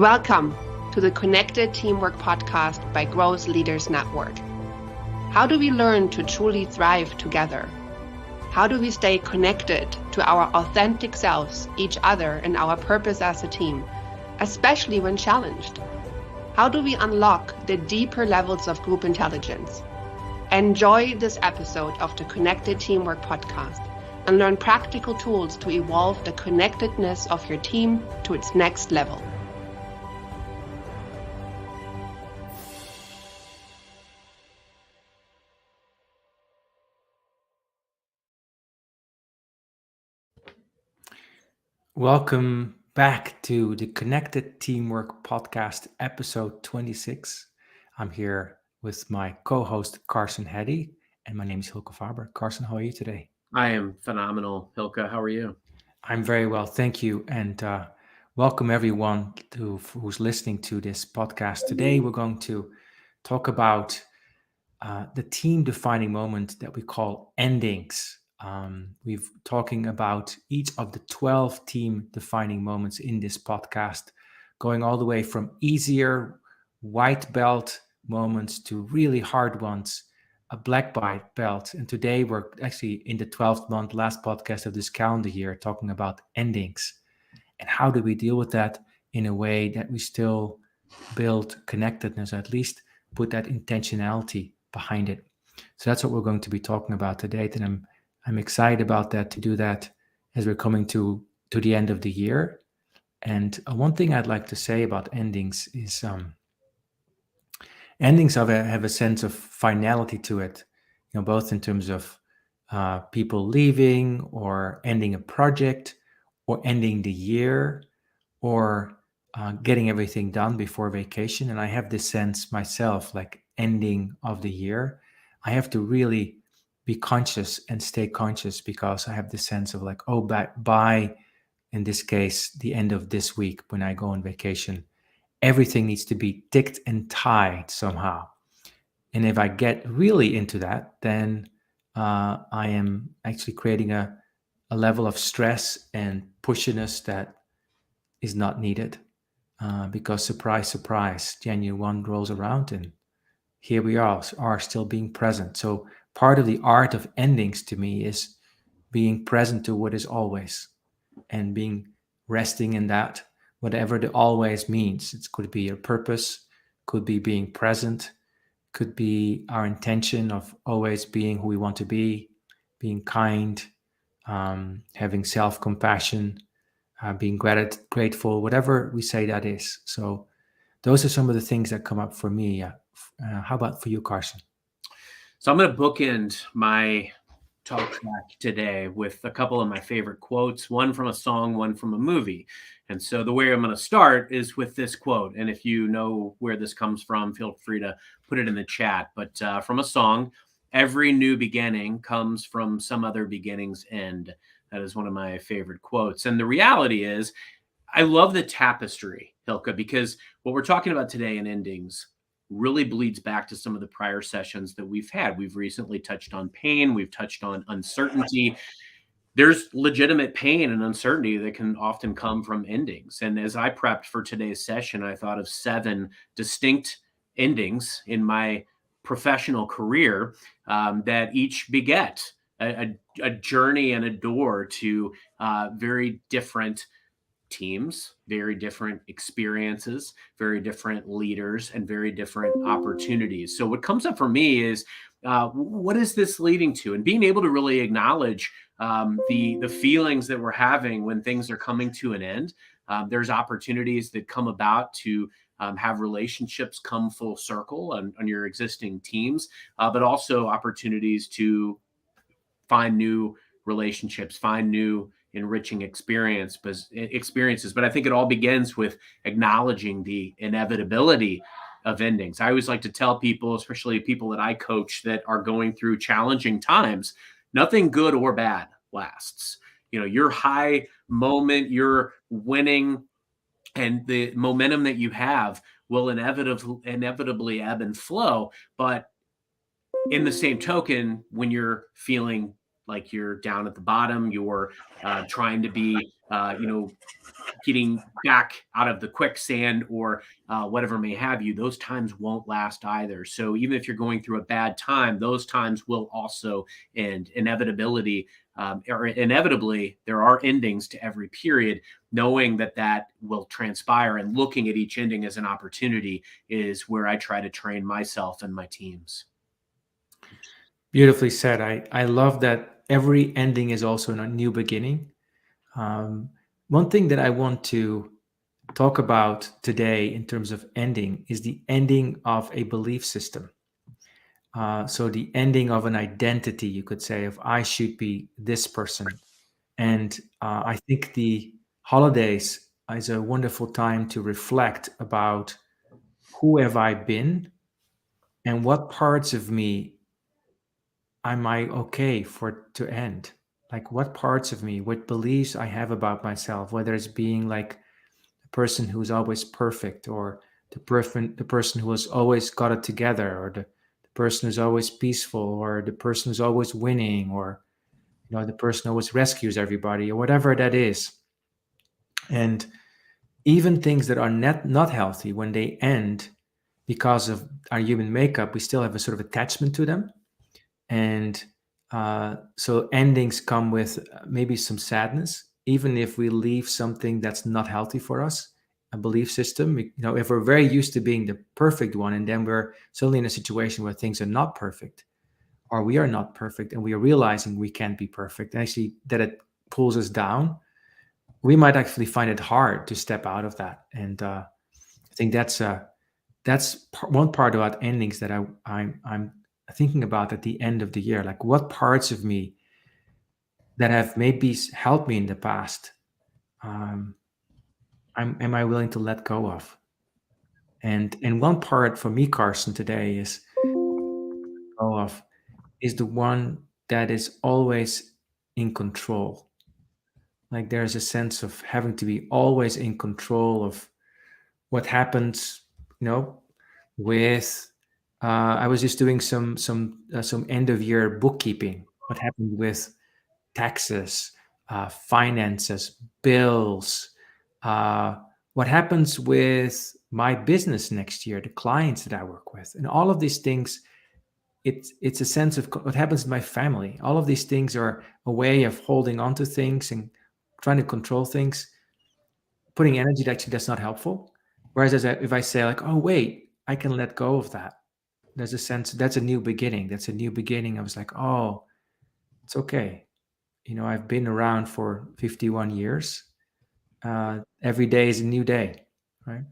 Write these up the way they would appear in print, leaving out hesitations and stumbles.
Welcome to the Connected Teamwork Podcast by Growth Leaders Network. How do we learn to truly thrive together? How do we stay connected to our authentic selves, each other, and our purpose as a team, especially when challenged? How do we unlock the deeper levels of group intelligence? Enjoy this episode of the Connected Teamwork Podcast and learn practical tools to evolve the connectedness of your team to its next level. Welcome back to the Connected Teamwork Podcast, episode 26. I'm here with my co-host, Carson Heady, and my name is Hylke Faber. Carson, how are you today? I am phenomenal. Hylke, how are you? I'm very well, thank you. And welcome everyone who's listening to this podcast. Today, we're going to talk about the team-defining moment that we call endings. We've talking about each of the 12 team-defining moments in this podcast, going all the way from easier white belt moments to really hard ones, a black belt. And today we're actually in the 12th month, last podcast of this calendar year, talking about endings. And how do we deal with that in a way that we still build connectedness, at least put that intentionality behind it. So that's what we're going to be talking about today. And I'm excited about that, to do that as we're coming to the end of the year. And one thing I'd like to say about endings is endings have a sense of finality to it, both in terms of people leaving or ending a project or ending the year or getting everything done before vacation. And I have this sense myself, like ending of the year, I have to really be conscious and stay conscious, because I have this sense of like, oh, by in this case, the end of this week when I go on vacation, everything needs to be ticked and tied somehow. And if I get really into that, then I am actually creating a level of stress and pushiness that is not needed. Because surprise, surprise, January 1 rolls around and here we are still being present. So part of the art of endings to me is being present to what is always and being resting in that, whatever the always means. It could be your purpose, could be being present, could be our intention of always being who we want to be, being kind, having self-compassion, being grateful, whatever we say that is. So those are some of the things that come up for me. How about for you, Carson? So I'm going to bookend my talk track today with a couple of my favorite quotes, one from a song, one from a movie. And so the way I'm going to start is with this quote. And if you know where this comes from, feel free to put it in the chat. But from a song, every new beginning comes from some other beginning's end. That is one of my favorite quotes. And the reality is, I love the tapestry, Hylke, because what we're talking about today in endings really bleeds back to some of the prior sessions that we've had. We've recently touched on pain. We've touched on uncertainty. There's legitimate pain and uncertainty that can often come from endings. And as I prepped for today's session, I thought of 7 distinct endings in my professional career that each beget a journey and a door to very different teams, very different experiences, very different leaders, and very different opportunities. So what comes up for me is, what is this leading to? And being able to really acknowledge the feelings that we're having when things are coming to an end. There's opportunities that come about to have relationships come full circle on your existing teams, but also opportunities to find new relationships, find new enriching experiences. But I think it all begins with acknowledging the inevitability of endings. I always like to tell people, especially people that I coach that are going through challenging times, nothing good or bad lasts. Your high moment, your winning, and the momentum that you have will inevitably ebb and flow. But in the same token, when you're feeling like you're down at the bottom, you're trying to be getting back out of the quicksand or whatever may have you, those times won't last either. So even if you're going through a bad time, those times will also end. Inevitably, there are endings to every period. Knowing that will transpire and looking at each ending as an opportunity is where I try to train myself and my teams. Beautifully said. I love that every ending is also a new beginning. One thing that I want to talk about today in terms of ending is the ending of a belief system. So the ending of an identity, you could say, of I should be this person. And I think the holidays is a wonderful time to reflect about who have I been and what parts of me am I okay for to end? Like what parts of me, what beliefs I have about myself, whether it's being like the person who's always perfect or the person who has always got it together or the person who's always peaceful or the person who's always winning or the person who always rescues everybody or whatever that is. And even things that are not healthy, when they end because of our human makeup, we still have a sort of attachment to them. And so endings come with maybe some sadness, even if we leave something that's not healthy for us, a belief system. If we're very used to being the perfect one, and then we're suddenly in a situation where things are not perfect, or we are not perfect, and we are realizing we can't be perfect, and actually that it pulls us down, we might actually find it hard to step out of that. And I think that's one part about endings that I'm thinking about at the end of the year. Like what parts of me that have maybe helped me in the past, am I willing to let go of? And one part for me, Carson, today is the one that is always in control. Like there's a sense of having to be always in control of what happens, with I was just doing some end of year bookkeeping. What happened with taxes, finances, bills, what happens with my business next year, the clients that I work with, and all of these things. It's a sense of what happens in my family. All of these things are a way of holding on to things and trying to control things, putting energy that actually that's not helpful. Whereas if I say like, oh wait, I can let go of that. There's a sense that's a new beginning. That's a new beginning. I was like, oh, it's okay. I've been around for 51 years. Every day is a new day, right?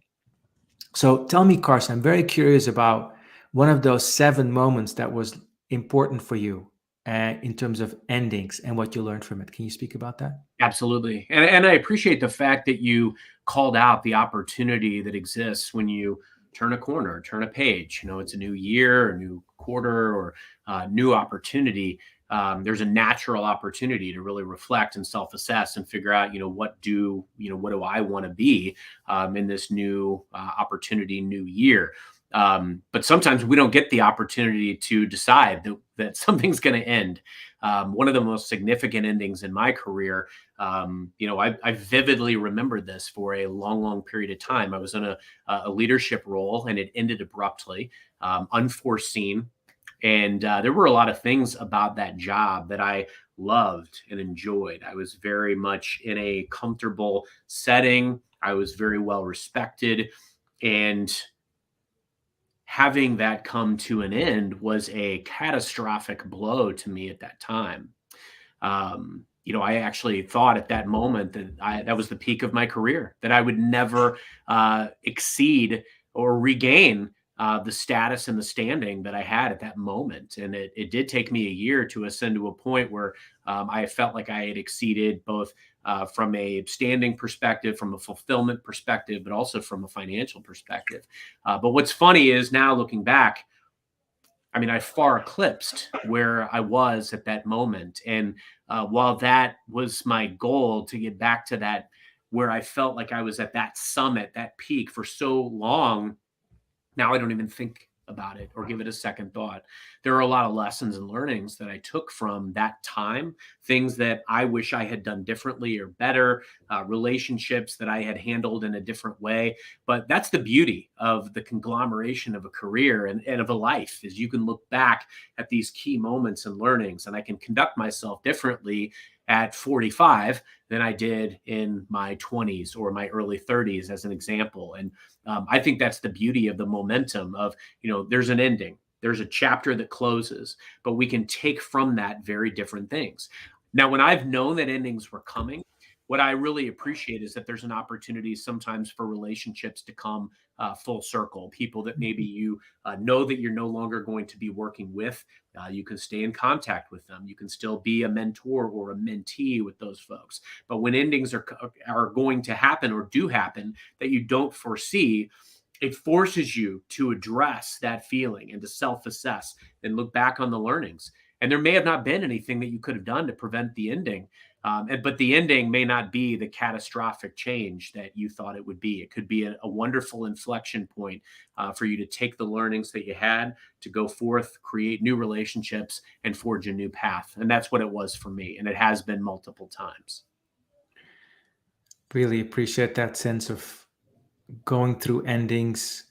So tell me, Carson, I'm very curious about one of those 7 moments that was important for you in terms of endings and what you learned from it. Can you speak about that? Absolutely. And I appreciate the fact that you called out the opportunity that exists when you turn a corner, turn a page. It's a new year, a new quarter, or new opportunity. There's a natural opportunity to really reflect and self-assess and figure out, what do I want to be in this new opportunity, new year. But sometimes we don't get the opportunity to decide that something's going to end. One of the most significant endings in my career, I vividly remembered this for a long, long period of time. I was in a leadership role and it ended abruptly, unforeseen. And there were a lot of things about that job that I loved and enjoyed. I was very much in a comfortable setting. I was very well respected. And having that come to an end was a catastrophic blow to me at that time. I actually thought at that moment that was the peak of my career, that I would never exceed or regain the status and the standing that I had at that moment. And it did take me a year to ascend to a point where I felt like I had exceeded both from a standing perspective, from a fulfillment perspective, but also from a financial perspective. But what's funny is now looking back, I far eclipsed where I was at that moment. And while that was my goal to get back to that, where I felt like I was at that summit, that peak for so long, now I don't even think about it or give it a second thought. There are a lot of lessons and learnings that I took from that time, things that I wish I had done differently or better, relationships that I had handled in a different way. But that's the beauty of the conglomeration of a career and of a life, is you can look back at these key moments and learnings, and I can conduct myself differently at 45 than I did in my 20s or my early 30s, as an example. And I think that's the beauty of the momentum of, there's an ending, there's a chapter that closes, but we can take from that very different things. Now, when I've known that endings were coming, what I really appreciate is that there's an opportunity sometimes for relationships to come full circle. People that maybe you know that you're no longer going to be working with, you can stay in contact with them. You can still be a mentor or a mentee with those folks. But when endings are going to happen or do happen that you don't foresee, it forces you to address that feeling and to self-assess and look back on the learnings. And there may have not been anything that you could have done to prevent the ending. But the ending may not be the catastrophic change that you thought it would be. It could be a wonderful inflection point for you to take the learnings that you had to go forth, create new relationships, and forge a new path. And that's what it was for me. And it has been multiple times. Really appreciate that sense of going through endings.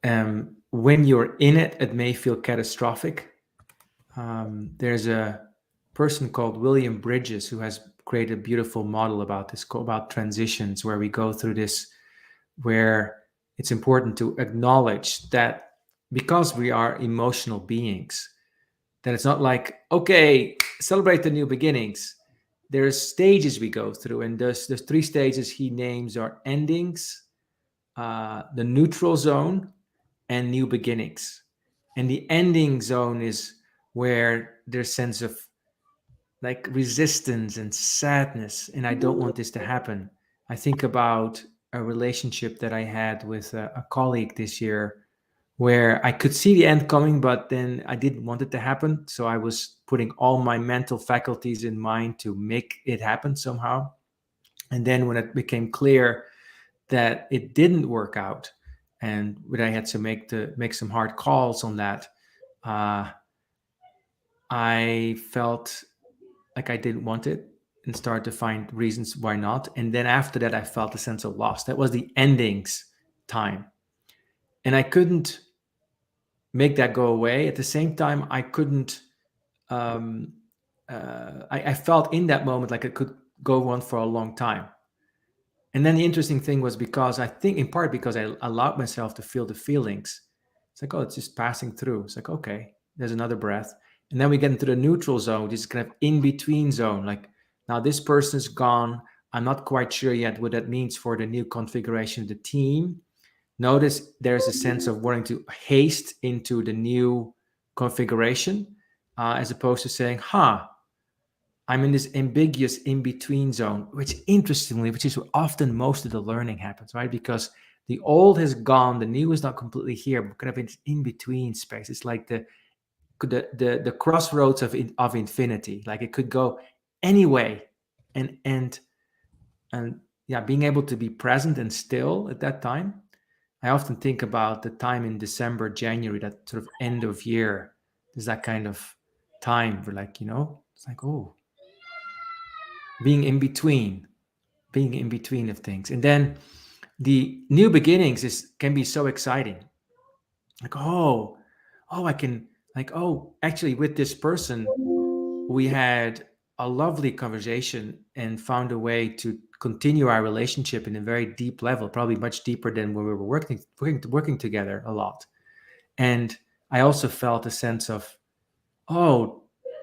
When you're in it, it may feel catastrophic. There's a person called William Bridges who has created a beautiful model about this, about transitions, where we go through this, where it's important to acknowledge that because we are emotional beings, that it's not like, okay, celebrate the new beginnings. There's stages we go through, and there's 3 stages he names are endings, the neutral zone, and new beginnings. And the ending zone is where there's sense of like resistance and sadness, and I don't want this to happen. I think about a relationship that I had with a colleague this year, where I could see the end coming, but then I didn't want it to happen. So I was putting all my mental faculties in mind to make it happen somehow. And then when it became clear that it didn't work out, and when I had to make some hard calls on that, I felt like I didn't want it and started to find reasons why not. And then after that, I felt a sense of loss. That was the endings time. And I couldn't make that go away. At the same time, I couldn't, I felt in that moment like it could go on for a long time. And then the interesting thing was, because I think in part because I allowed myself to feel the feelings, it's like, oh, it's just passing through. It's like, okay, there's another breath. And then we get into the neutral zone, this kind of in-between zone. Like, now this person is gone. I'm not quite sure yet what that means for the new configuration of the team. Notice there's a sense of wanting to haste into the new configuration, as opposed to saying, I'm in this ambiguous in-between zone, which is where often most of the learning happens, right? Because the old has gone, the new is not completely here, but kind of in this in-between space. It's like the crossroads of infinity. Like it could go any way, and yeah, being able to be present and still at that time. I often think about the time in December, January, that sort of end of year. There's that kind of time where, like, it's like, oh, being in between of things. And then the new beginnings can be so exciting. Like, I can, like, actually with this person, we had a lovely conversation and found a way to continue our relationship in a very deep level, probably much deeper than when we were working together a lot. And I also felt a sense of,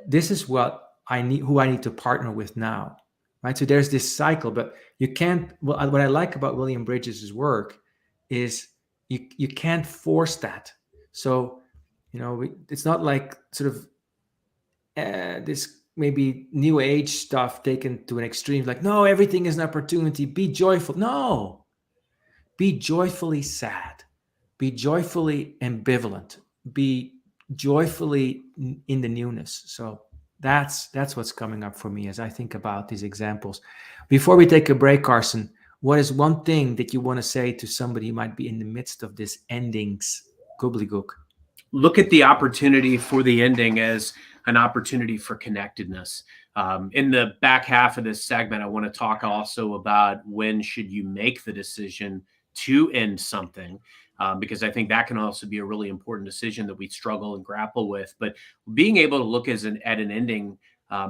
this is what I need, who I need to partner with now, right? So there's this cycle, but you can't. Well, what I like about William Bridges' work is you can't force that. So, it's not like sort of this maybe new age stuff taken to an extreme, like, no, everything is an opportunity, be joyful. No, be joyfully sad, be joyfully ambivalent, be joyfully in the newness. So that's what's coming up for me as I think about these examples. Before we take a break, Carson, what is one thing that you want to say to somebody who might be in the midst of this endings gobbledygook? look at the opportunity for the ending as an opportunity for connectedness. In the back half of this segment, I want to talk also about when should you make the decision to end something, because I think that can also be a really important decision that we struggle and grapple with. But being able to look at an ending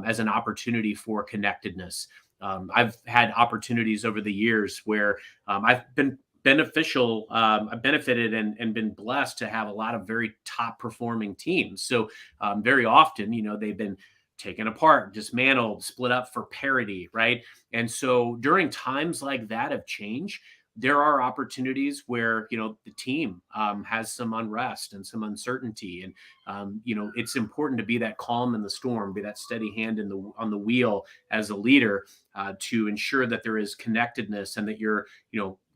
as an opportunity for connectedness. I've had opportunities over the years where I've been I've benefited and been blessed to have a lot of very top performing teams. So very often, they've been taken apart, dismantled, split up for parity, right? And so during times like that of change, there are opportunities where the team has some unrest and some uncertainty, and it's important to be that calm in the storm, be that steady hand on the wheel as a leader, to ensure that there is connectedness and that you're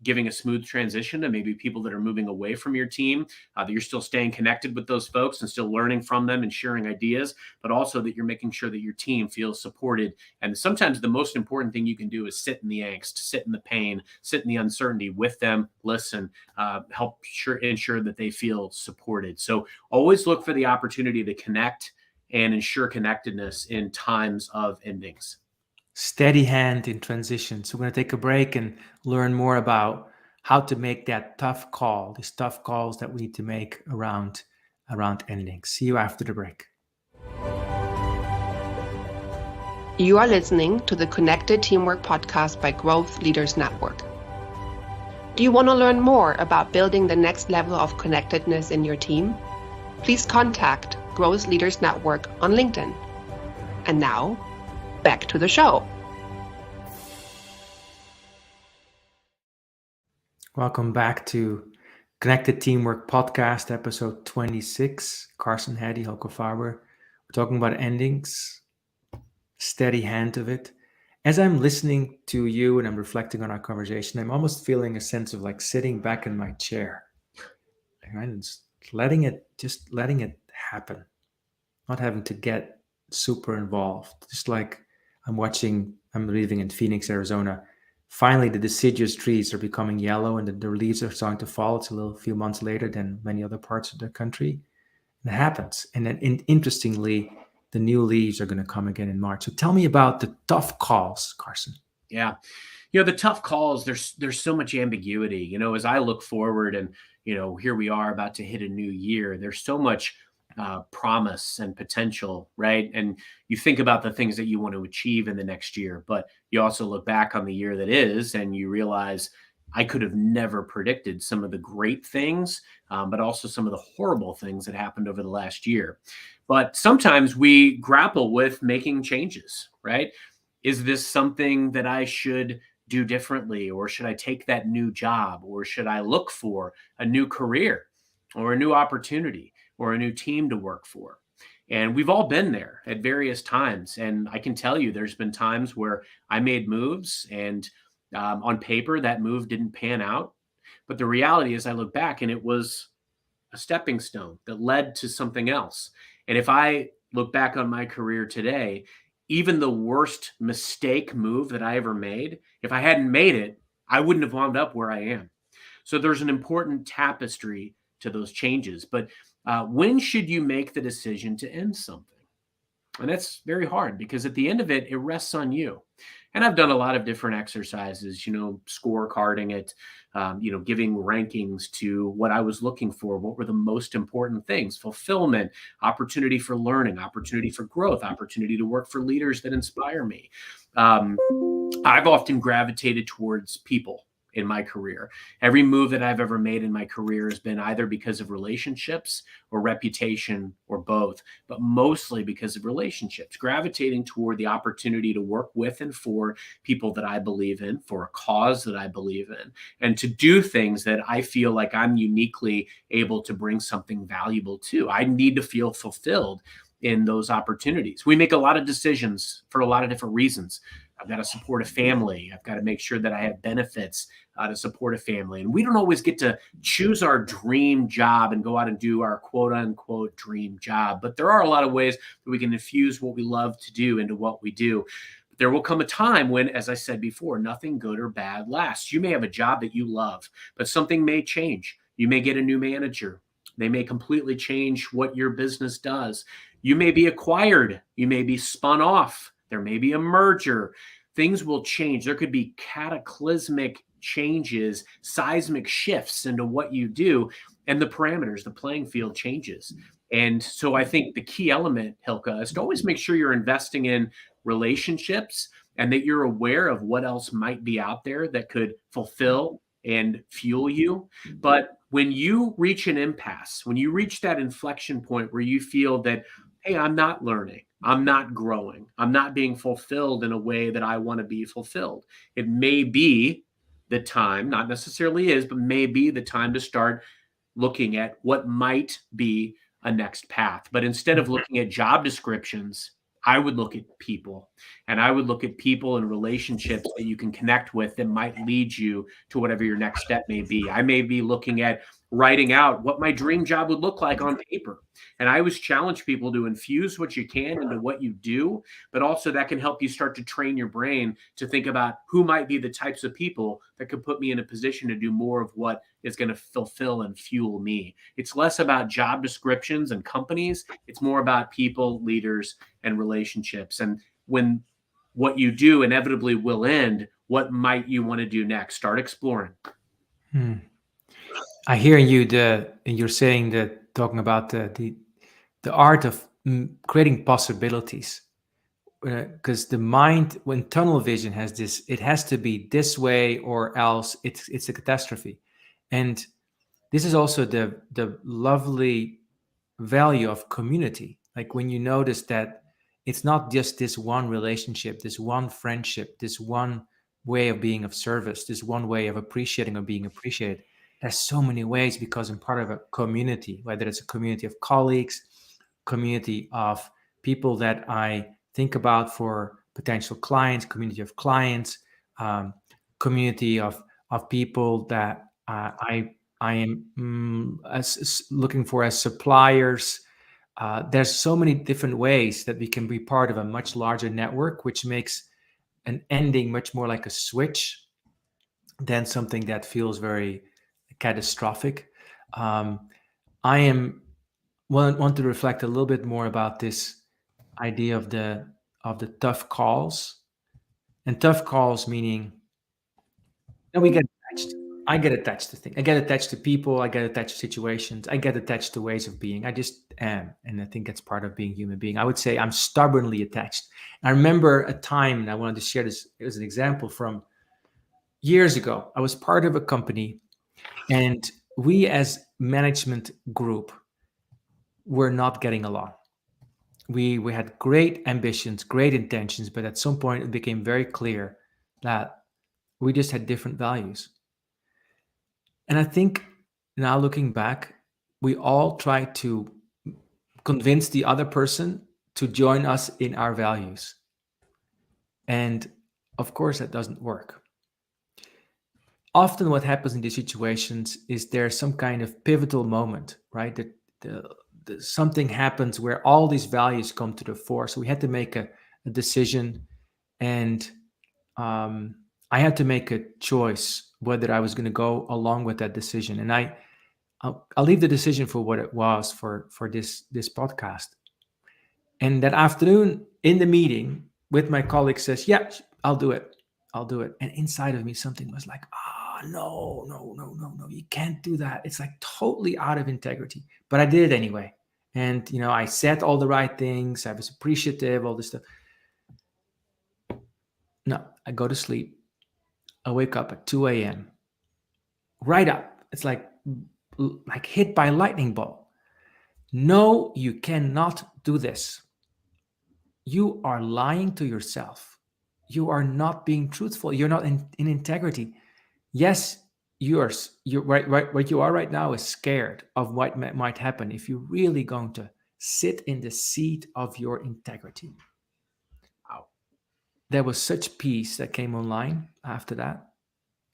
giving a smooth transition to maybe people that are moving away from your team, that you're still staying connected with those folks and still learning from them and sharing ideas, but also that you're making sure that your team feels supported. And sometimes the most important thing you can do is sit in the angst, sit in the pain, sit in the uncertainty with them, listen, help ensure that they feel supported. So always look for the opportunity to connect and ensure connectedness in times of endings. Steady hand in transition. So we're going to take a break and learn more about how to make that tough call, these tough calls that we need to make around endings. See you after the break. You are listening to the Connected Teamwork podcast by Growth Leaders Network. Do you want to learn more about building the next level of connectedness in your team? Please contact Growth Leaders Network on LinkedIn. And now, back to the show. Welcome back to Connected Teamwork Podcast, episode 26. Carson, Heady, Hylke, Faber. We're talking about endings, steady hand of it. As I'm listening to you and I'm reflecting on our conversation, I'm almost feeling a sense of like sitting back in my chair, right? And just letting it happen, not having to get super involved. Just like I'm living in Phoenix, Arizona. Finally, the deciduous trees are becoming yellow and the leaves are starting to fall. It's a few months later than many other parts of the country. And it happens. And then interestingly, the new leaves are going to come again in March. So tell me about the tough calls, Carson. Yeah. The tough calls, there's so much ambiguity, as I look forward and, here we are about to hit a new year. There's so much promise and potential, right? And you think about the things that you want to achieve in the next year, but you also look back on the year that is, and you realize I could have never predicted some of the great things, but also some of the horrible things that happened over the last year. But sometimes we grapple with making changes, right? Is this something that I should do differently, or should I take that new job, or should I look for a new career or a new opportunity or a new team to work for? And we've all been there at various times. And I can tell you there's been times where I made moves and on paper that move didn't pan out. But the reality is I look back and it was a stepping stone that led to something else. And if I look back on my career today, even the worst mistake move that I ever made, if I hadn't made it, I wouldn't have wound up where I am. So there's an important tapestry to those changes. But when should you make the decision to end something? And that's very hard because at the end of it, it rests on you. And I've done a lot of different exercises, scorecarding it, giving rankings to what I was looking for. What were the most important things? Fulfillment, opportunity for learning, opportunity for growth, opportunity to work for leaders that inspire me. I've often gravitated towards people in my career. Every move that I've ever made in my career has been either because of relationships or reputation or both, but mostly because of relationships, gravitating toward the opportunity to work with and for people that I believe in, for a cause that I believe in, and to do things that I feel like I'm uniquely able to bring something valuable to. I need to feel fulfilled in those opportunities. We make a lot of decisions for a lot of different reasons. I've got to support a family. I've got to make sure that I have benefits to support a family. And we don't always get to choose our dream job and go out and do our quote unquote dream job. But there are a lot of ways that we can infuse what we love to do into what we do. There will come a time when, as I said before, nothing good or bad lasts. You may have a job that you love, but something may change. You may get a new manager, They may completely change what your business does. You may be acquired. You may be spun off. There may be a merger. Things will change. There could be cataclysmic changes, seismic shifts into what you do, and the parameters, the playing field changes. And so I think the key element, Hylke, is to always make sure you're investing in relationships and that you're aware of what else might be out there that could fulfill and fuel you. But when you reach an impasse, when you reach that inflection point where you feel that, hey, I'm not learning, I'm not growing, I'm not being fulfilled in a way that I want to be fulfilled, it may be the time, not necessarily is, but may be the time to start looking at what might be a next path. But instead of looking at job descriptions, I would look at people, and I would look at people and relationships that you can connect with that might lead you to whatever your next step may be. I may be looking at writing out what my dream job would look like on paper. And I always challenge people to infuse what you can into what you do, but also that can help you start to train your brain to think about who might be the types of people that could put me in a position to do more of what is going to fulfill and fuel me. It's less about job descriptions and companies. It's more about people, leaders, and relationships. And when what you do inevitably will end, what might you want to do next? Start exploring. I hear you. You're saying that, talking about the art of creating possibilities, because the mind, when tunnel vision has this, it has to be this way or else it's a catastrophe. And this is also the lovely value of community. Like when you notice that it's not just this one relationship, this one friendship, this one way of being of service, this one way of appreciating or being appreciated. There's so many ways, because I'm part of a community, whether it's a community of colleagues, community of people that I think about for potential clients, community of clients, community of people that I am looking for as suppliers. There's so many different ways that we can be part of a much larger network, which makes an ending much more like a switch than something that feels very catastrophic. I want to reflect a little bit more about this idea of the tough calls, and tough calls meaning that we get attached. I get attached to things. I get attached to people. I get attached to situations. I get attached to ways of being. I just am, and I think that's part of being human being. I would say I'm stubbornly attached. I remember a time, and I wanted to share this as an example from years ago. I was part of a company, and we as management group were not getting along. We had great ambitions, great intentions, but at some point it became very clear that we just had different values. And I think now looking back, we all try to convince the other person to join us in our values. And of course, that doesn't work. Often what happens in these situations is there's some kind of pivotal moment, right? That something happens where all these values come to the fore. So we had to make a decision, and I had to make a choice whether I was going to go along with that decision. And I'll leave the decision for what it was for this podcast. And that afternoon in the meeting with my colleague says, yeah, I'll do it. And inside of me, something was like, no, you can't do that. It's like totally out of integrity. But I did it anyway. And, I said all the right things. I was appreciative, all this stuff. No, I go to sleep. I wake up at 2 a.m. Right up. It's like hit by a lightning bolt. No, you cannot do this. You are lying to yourself. You are not being truthful. You're not in integrity. Yes, you're right. What you are right now is scared of what might happen if you're really going to sit in the seat of your integrity. Wow. There was such peace that came online after that.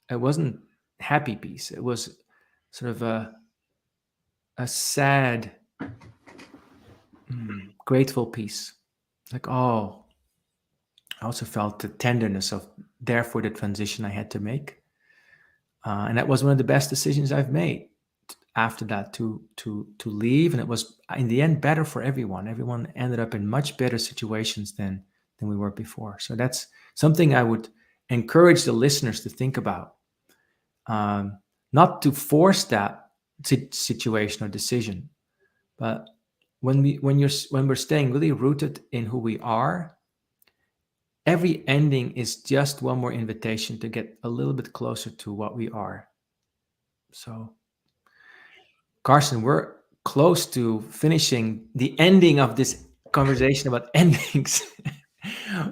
It wasn't happy peace. It was sort of a sad, grateful peace. Like, I also felt the tenderness of, therefore, the transition I had to make. And that was one of the best decisions I've made. after that to leave, and it was in the end better for everyone. Everyone ended up in much better situations than we were before. So that's something I would encourage the listeners to think about. Not to force that situation or decision, but when we're staying really rooted in who we are, every ending is just one more invitation to get a little bit closer to what we are. So, Carson, we're close to finishing the ending of this conversation about endings.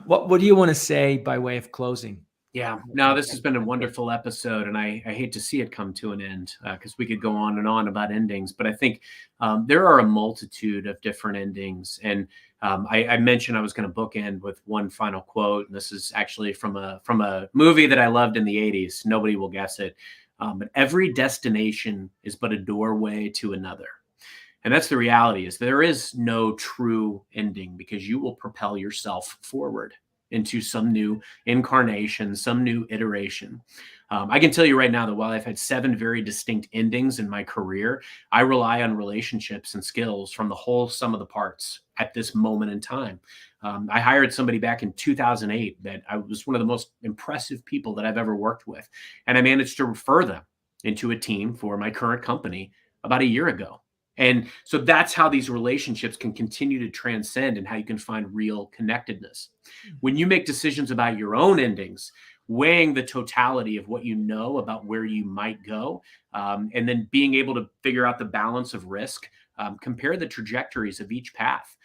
What do you want to say by way of closing? Yeah, no, this has been a wonderful episode, and I hate to see it come to an end because we could go on and on about endings. But I think there are a multitude of different endings, and I mentioned I was going to bookend with one final quote, and this is actually from a movie that I loved in the '80s. Nobody will guess it, but every destination is but a doorway to another. And that's the reality, is there is no true ending, because you will propel yourself forward into some new incarnation, some new iteration. I can tell you right now that while I've had 7 very distinct endings in my career, I rely on relationships and skills from the whole sum of the parts at this moment in time. I hired somebody back in 2008 that I was one of the most impressive people that I've ever worked with. And I managed to refer them into a team for my current company about a year ago. And so that's how these relationships can continue to transcend, and how you can find real connectedness. When you make decisions about your own endings, weighing the totality of what you know about where you might go, and then being able to figure out the balance of risk, compare the trajectories of each path.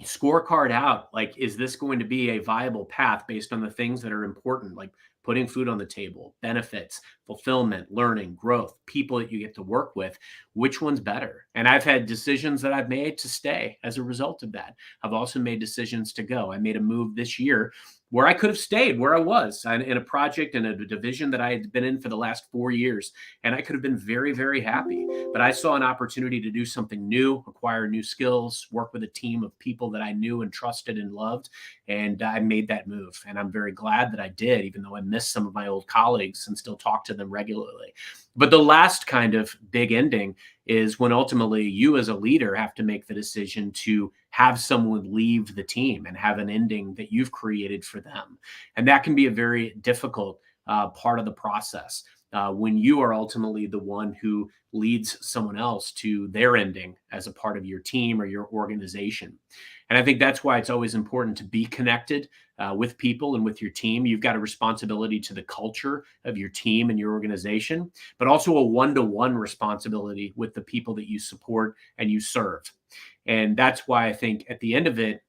Scorecard out, like, is this going to be a viable path based on the things that are important, like putting food on the table, benefits, fulfillment, learning, growth, people that you get to work with? Which one's better? And I've had decisions that I've made to stay as a result of that. I've also made decisions to go. I made a move this year where I could have stayed where I was in a project and a division that I had been in for the last 4 years, and I could have been very, very happy. But I saw an opportunity to do something new, acquire new skills, work with a team of people that I knew and trusted and loved, and I made that move. And I'm very glad that I did, even though I miss some of my old colleagues and still talk to them regularly. But the last kind of big ending is when ultimately you as a leader have to make the decision to have someone leave the team and have an ending that you've created for them. And that can be a very difficult part of the process when you are ultimately the one who leads someone else to their ending as a part of your team or your organization. And I think that's why it's always important to be connected with people and with your team. You've got a responsibility to the culture of your team and your organization, but also a one-to-one responsibility with the people that you support and you serve. And that's why I think at the end of it,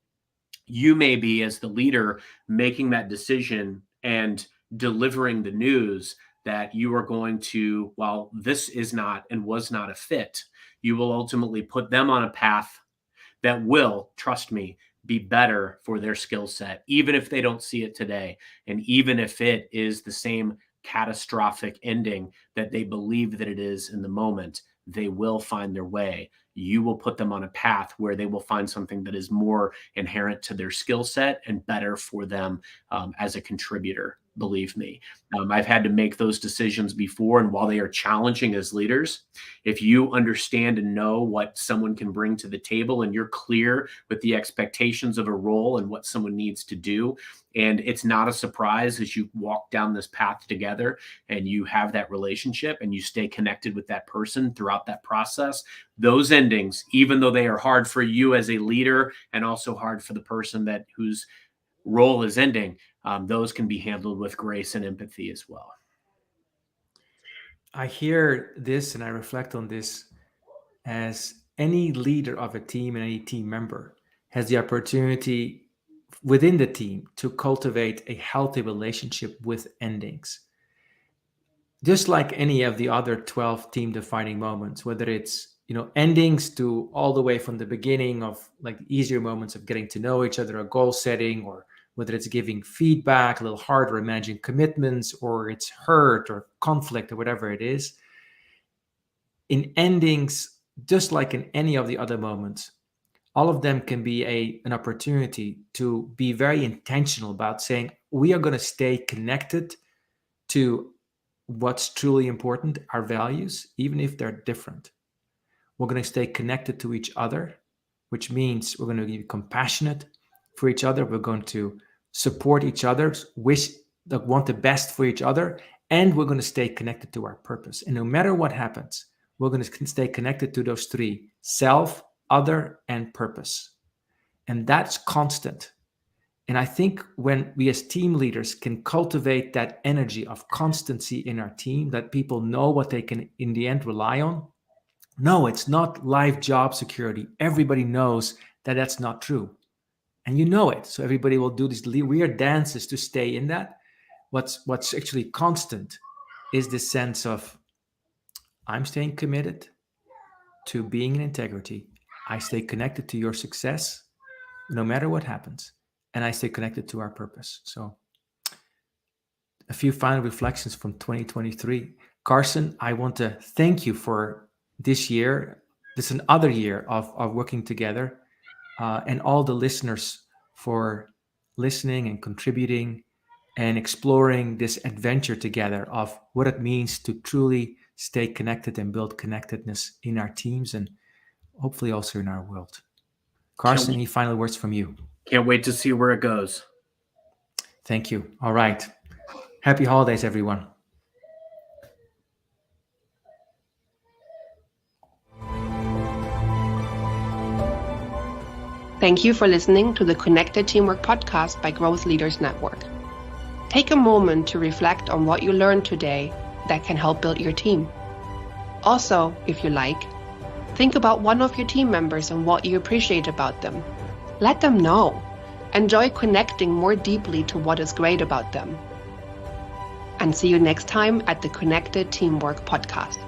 you may be, as the leader, making that decision and delivering the news that you are going to, while this is not and was not a fit, you will ultimately put them on a path that will, trust me, be better for their skill set, even if they don't see it today. And even if it is the same catastrophic ending that they believe that it is in the moment, they will find their way. You will put them on a path where they will find something that is more inherent to their skill set and better for them as a contributor. Believe me, I've had to make those decisions before. And while they are challenging as leaders, if you understand and know what someone can bring to the table, and you're clear with the expectations of a role and what someone needs to do, and it's not a surprise as you walk down this path together and you have that relationship and you stay connected with that person throughout that process, those endings, even though they are hard for you as a leader and also hard for the person that whose role is ending, those can be handled with grace and empathy as well. I hear this and I reflect on this as any leader of a team and any team member has the opportunity within the team to cultivate a healthy relationship with endings. Just like any of the other 12 team defining moments, whether it's endings to all the way from the beginning of like easier moments of getting to know each other or goal setting, or whether it's giving feedback a little harder, managing commitments, or it's hurt or conflict or whatever it is. In endings, just like in any of the other moments, all of them can be an opportunity to be very intentional about saying, we are going to stay connected to what's truly important, our values, even if they're different. We're going to stay connected to each other, which means we're going to be compassionate for each other. We're going to support each other, want the best for each other, and we're going to stay connected to our purpose. And no matter what happens, we're going to stay connected to those three: self, other, and purpose. And that's constant. And I think when we as team leaders can cultivate that energy of constancy in our team, that people know what they can in the end rely on. No, it's not life job security. Everybody knows that that's not true. And you know it. So everybody will do these weird dances to stay in that. What's actually constant is this sense of, I'm staying committed to being in integrity. I stay connected to your success no matter what happens. And I stay connected to our purpose. So a few final reflections from 2023. Carson, I want to thank you for this year. This is another year of working together, and all the listeners for listening and contributing and exploring this adventure together of what it means to truly stay connected and build connectedness in our teams and hopefully also in our world. Carson, any final words from you? Can't wait to see where it goes. Thank you. All right. Happy holidays, everyone. Thank you for listening to the Connected Teamwork podcast by Growth Leaders Network. Take a moment to reflect on what you learned today that can help build your team. Also, if you like, think about one of your team members and what you appreciate about them. Let them know. Enjoy connecting more deeply to what is great about them. And see you next time at the Connected Teamwork podcast.